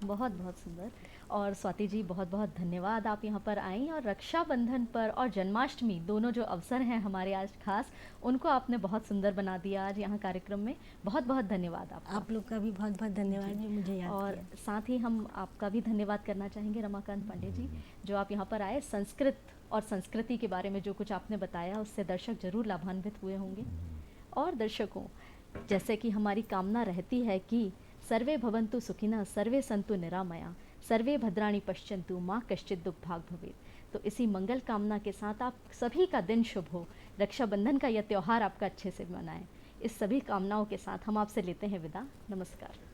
बहुत बहुत सुंदर। और स्वाति जी बहुत बहुत धन्यवाद, आप यहाँ पर आई और रक्षाबंधन पर और जन्माष्टमी दोनों जो अवसर हैं हमारे आज खास, उनको आपने बहुत सुंदर बना दिया आज यहाँ कार्यक्रम में। बहुत बहुत धन्यवाद आपका। आप लोग का भी बहुत बहुत धन्यवाद जो मुझे याद और किया। साथ ही हम आपका भी धन्यवाद करना चाहेंगे रमाकांत पांडे जी, जो आप यहाँ पर आए। संस्कृत और संस्कृति के बारे में जो कुछ आपने बताया उससे दर्शक जरूर लाभान्वित हुए होंगे। और दर्शकों, जैसे कि हमारी कामना रहती है कि सर्वे भवन्तु सुखिनः, सर्वे सन्तु निरामया, सर्वे भद्राणि पश्यन्तु, माँ कश्चित् दुःख भाग् भवेत्। तो इसी मंगल कामना के साथ आप सभी का दिन शुभ हो, रक्षाबंधन का यह त्यौहार आपका अच्छे से मनाएं। इस सभी कामनाओं के साथ हम आपसे लेते हैं विदा। नमस्कार।